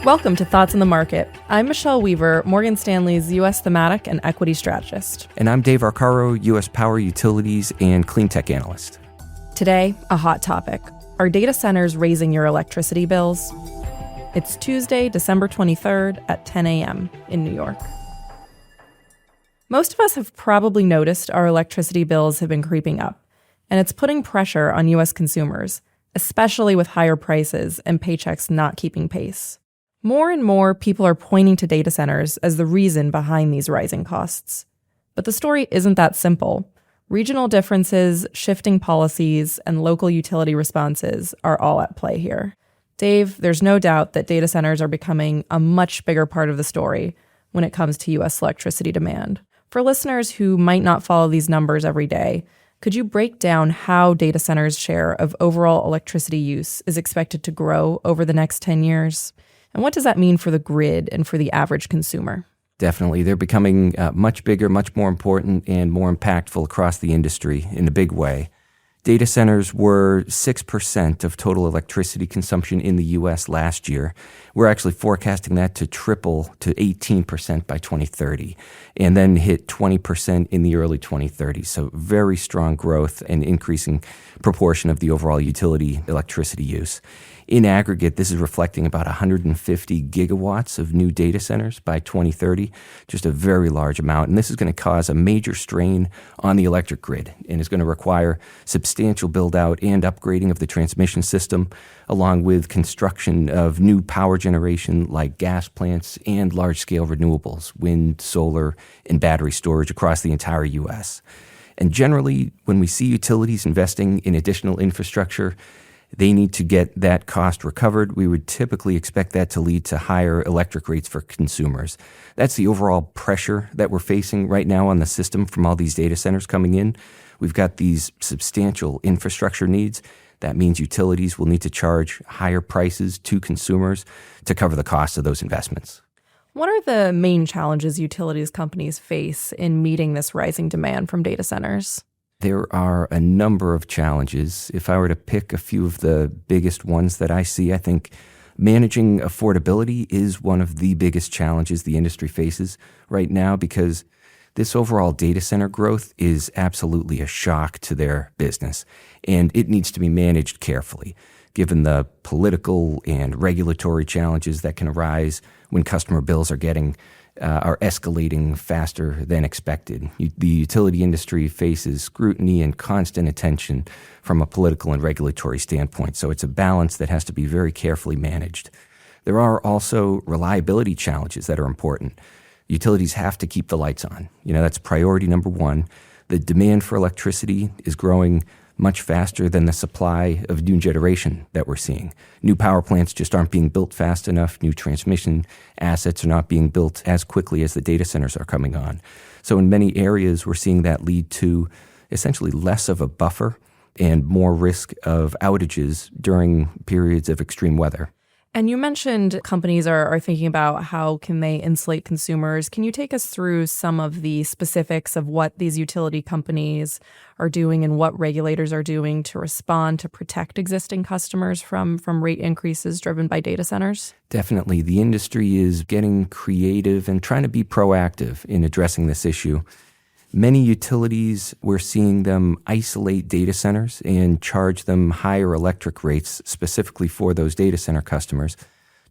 Welcome to Thoughts on the Market. I'm Michelle Weaver, Morgan Stanley's U.S. Thematic and Equity Strategist. And I'm Dave Arcaro, U.S. Power Utilities and Clean Tech Analyst. Today, a hot topic. Are data centers raising your electricity bills? It's Tuesday, December 23rd at 10 a.m. in New York. Most of us have probably noticed our electricity bills have been creeping up, and it's putting pressure on U.S. consumers, especially with higher prices and paychecks not keeping pace. More and more people are pointing to data centers as the reason behind these rising costs. But the story isn't that simple. Regional differences, shifting policies, and local utility responses are all at play here. Dave, there's no doubt that data centers are becoming a much bigger part of the story when it comes to U.S. electricity demand. For listeners who might not follow these numbers every day, could you break down how data centers' share of overall electricity use is expected to grow over the next 10 years? And what does that mean for the grid and for the average consumer? Definitely. They're becoming much bigger, much more important, and more impactful across the industry in a big way. Data centers were 6% of total electricity consumption in the U.S. last year. We're actually forecasting that to triple to 18% by 2030, and then hit 20% in the early 2030s. So very strong growth and increasing proportion of the overall utility electricity use. In aggregate, this is reflecting about 150 gigawatts of new data centers by 2030, just a very large amount. And this is going to cause a major strain on the electric grid and is going to require substantial build-out and upgrading of the transmission system, along with construction of new power generation like gas plants and large-scale renewables, wind, solar, and battery storage across the entire U.S. And generally, when we see utilities investing in additional infrastructure, they need to get that cost recovered. We would typically expect that to lead to higher electric rates for consumers. That's the overall pressure that we're facing right now on the system from all these data centers coming in. We've got these substantial infrastructure needs. That means utilities will need to charge higher prices to consumers to cover the cost of those investments. What are the main challenges utilities companies face in meeting this rising demand from data centers? There are a number of challenges. If I were to pick a few of the biggest ones that I see, I think managing affordability is one of the biggest challenges the industry faces right now, because this overall data center growth is absolutely a shock to their business, and it needs to be managed carefully, given the political and regulatory challenges that can arise when customer bills are escalating faster than expected. The utility industry faces scrutiny and constant attention from a political and regulatory standpoint, so it's a balance that has to be very carefully managed. There are also reliability challenges that are important. Utilities have to keep the lights on. That's priority number one. The demand for electricity is growing much faster than the supply of new generation that we're seeing. New power plants just aren't being built fast enough. New transmission assets are not being built as quickly as the data centers are coming on. So in many areas, we're seeing that lead to essentially less of a buffer and more risk of outages during periods of extreme weather. And you mentioned companies are thinking about how can they insulate consumers. Can you take us through some of the specifics of what these utility companies are doing and what regulators are doing to respond to protect existing customers from rate increases driven by data centers? Definitely. The industry is getting creative and trying to be proactive in addressing this issue. Many utilities, we're seeing them isolate data centers and charge them higher electric rates specifically for those data center customers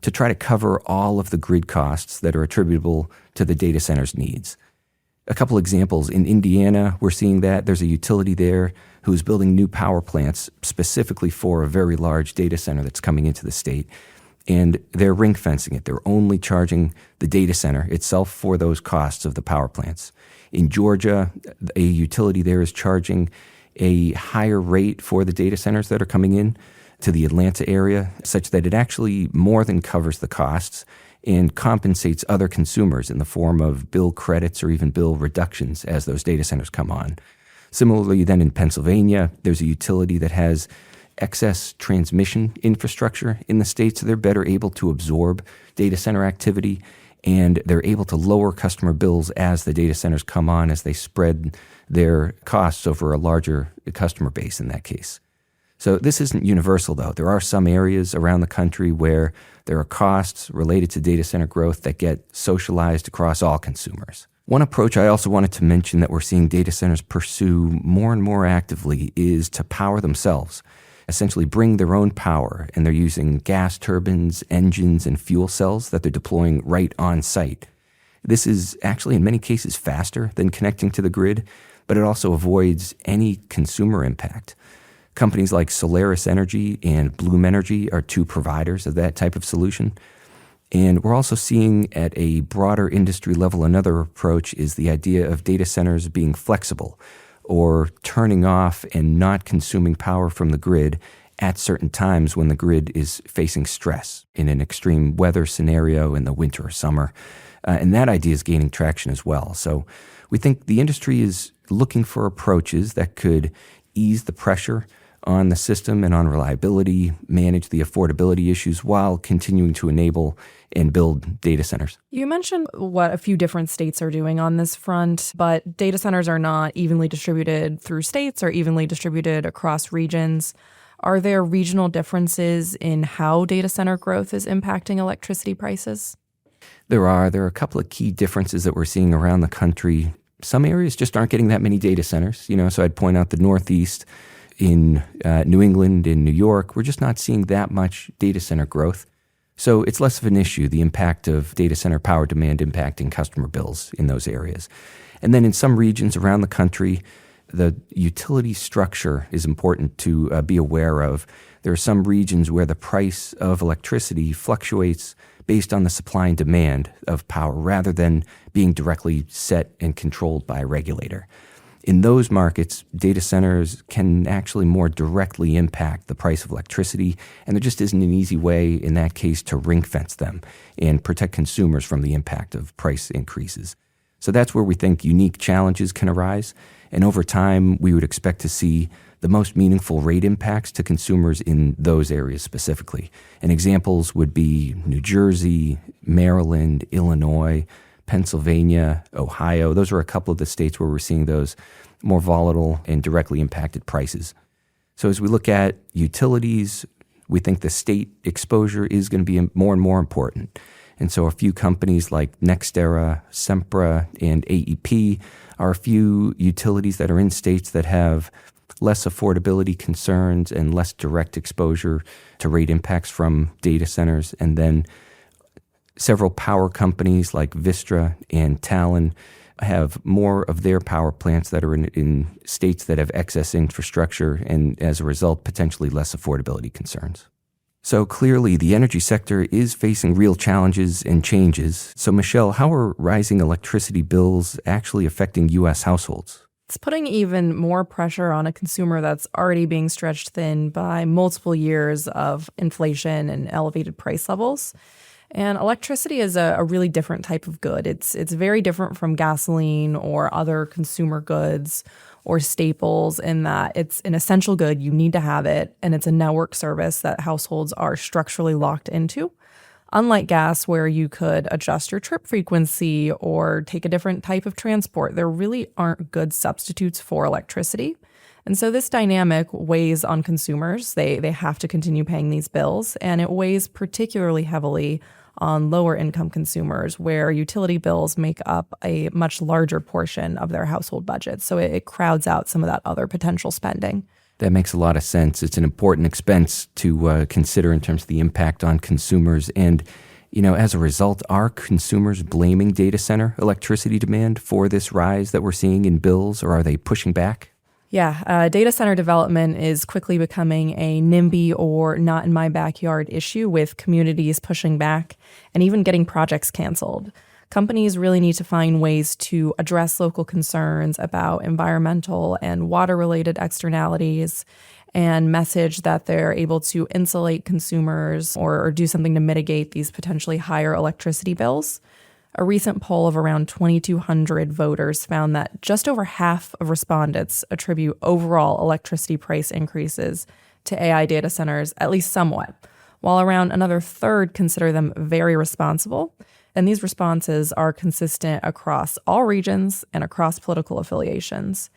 to try to cover all of the grid costs that are attributable to the data center's needs. A couple examples. In Indiana, we're seeing that there's a utility there who's building new power plants specifically for a very large data center that's coming into the state. And they're ring fencing it. They're only charging the data center itself for those costs of the power plants. In Georgia, a utility there is charging a higher rate for the data centers that are coming in to the Atlanta area, such that it actually more than covers the costs and compensates other consumers in the form of bill credits or even bill reductions as those data centers come on. Similarly, then in Pennsylvania, there's a utility that has excess transmission infrastructure in the state, so they're better able to absorb data center activity, and they're able to lower customer bills as the data centers come on, as they spread their costs over a larger customer base in that case. So this isn't universal, though. There are some areas around the country where there are costs related to data center growth that get socialized across all consumers. One approach I also wanted to mention that we're seeing data centers pursue more and more actively is to power themselves, essentially bring their own power, and they're using gas turbines, engines, and fuel cells that they're deploying right on site. This is actually in many cases faster than connecting to the grid, but it also avoids any consumer impact. Companies like Solaris Energy and Bloom Energy are two providers of that type of solution. And we're also seeing at a broader industry level, another approach is the idea of data centers being flexible or turning off and not consuming power from the grid at certain times when the grid is facing stress in an extreme weather scenario in the winter or summer. And that idea is gaining traction as well. So we think the industry is looking for approaches that could ease the pressure on the system and on reliability, manage the affordability issues while continuing to enable and build data centers. You mentioned what a few different states are doing on this front, but data centers are not evenly distributed through states or evenly distributed across regions. Are there regional differences in how data center growth is impacting electricity prices? There are a couple of key differences that we're seeing around the country. Some areas just aren't getting that many data centers. So I'd point out the Northeast. In New England, in New York, we're just not seeing that much data center growth. So it's less of an issue, the impact of data center power demand impacting customer bills in those areas. And then in some regions around the country, the utility structure is important to be aware of. There are some regions where the price of electricity fluctuates based on the supply and demand of power rather than being directly set and controlled by a regulator. In those markets, data centers can actually more directly impact the price of electricity, and there just isn't an easy way in that case to ring-fence them and protect consumers from the impact of price increases. So that's where we think unique challenges can arise, and over time we would expect to see the most meaningful rate impacts to consumers in those areas specifically. And examples would be New Jersey, Maryland, Illinois, Pennsylvania, Ohio. Those are a couple of the states where we're seeing those more volatile and directly impacted prices. So as we look at utilities, we think the state exposure is going to be more and more important. And so a few companies like NextEra, Sempra, and AEP are a few utilities that are in states that have less affordability concerns and less direct exposure to rate impacts from data centers. And then several power companies like Vistra and Talen have more of their power plants that are in states that have excess infrastructure and, as a result, potentially less affordability concerns. So clearly, the energy sector is facing real challenges and changes. So Michelle, how are rising electricity bills actually affecting U.S. households? It's putting even more pressure on a consumer that's already being stretched thin by multiple years of inflation and elevated price levels. And electricity is a really different type of good. It's very different from gasoline or other consumer goods or staples in that it's an essential good. You need to have it, and it's a network service that households are structurally locked into. Unlike gas, where you could adjust your trip frequency or take a different type of transport, there really aren't good substitutes for electricity. And so this dynamic weighs on consumers. They have to continue paying these bills, and it weighs particularly heavily on lower income consumers where utility bills make up a much larger portion of their household budget. So it crowds out some of that other potential spending. That makes a lot of sense. It's an important expense to consider in terms of the impact on consumers. And, as a result, are consumers blaming data center electricity demand for this rise that we're seeing in bills, or are they pushing back? Yeah, data center development is quickly becoming a NIMBY or not in my backyard issue, with communities pushing back and even getting projects canceled. Companies really need to find ways to address local concerns about environmental and water-related externalities and message that they're able to insulate consumers or do something to mitigate these potentially higher electricity bills. A recent poll of around 2,200 voters found that just over half of respondents attribute overall electricity price increases to AI data centers, at least somewhat, while around another third consider them very responsible. And these responses are consistent across all regions and across political affiliations.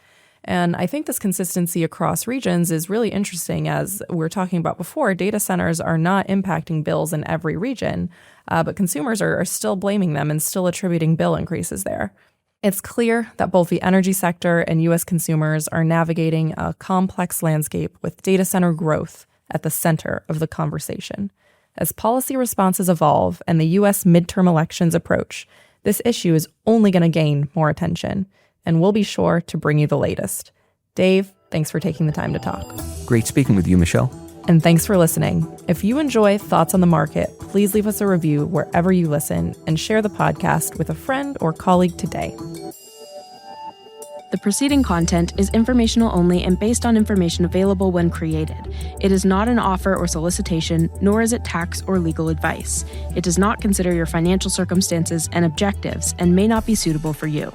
And I think this consistency across regions is really interesting. As we were talking about before, data centers are not impacting bills in every region, but consumers are still blaming them and still attributing bill increases there. It's clear that both the energy sector and U.S. consumers are navigating a complex landscape with data center growth at the center of the conversation. As policy responses evolve and the U.S. midterm elections approach, this issue is only going to gain more attention, and we'll be sure to bring you the latest. Dave, thanks for taking the time to talk. Great speaking with you, Michelle. And thanks for listening. If you enjoy Thoughts on the Market, please leave us a review wherever you listen and share the podcast with a friend or colleague today. The preceding content is informational only and based on information available when created. It is not an offer or solicitation, nor is it tax or legal advice. It does not consider your financial circumstances and objectives and may not be suitable for you.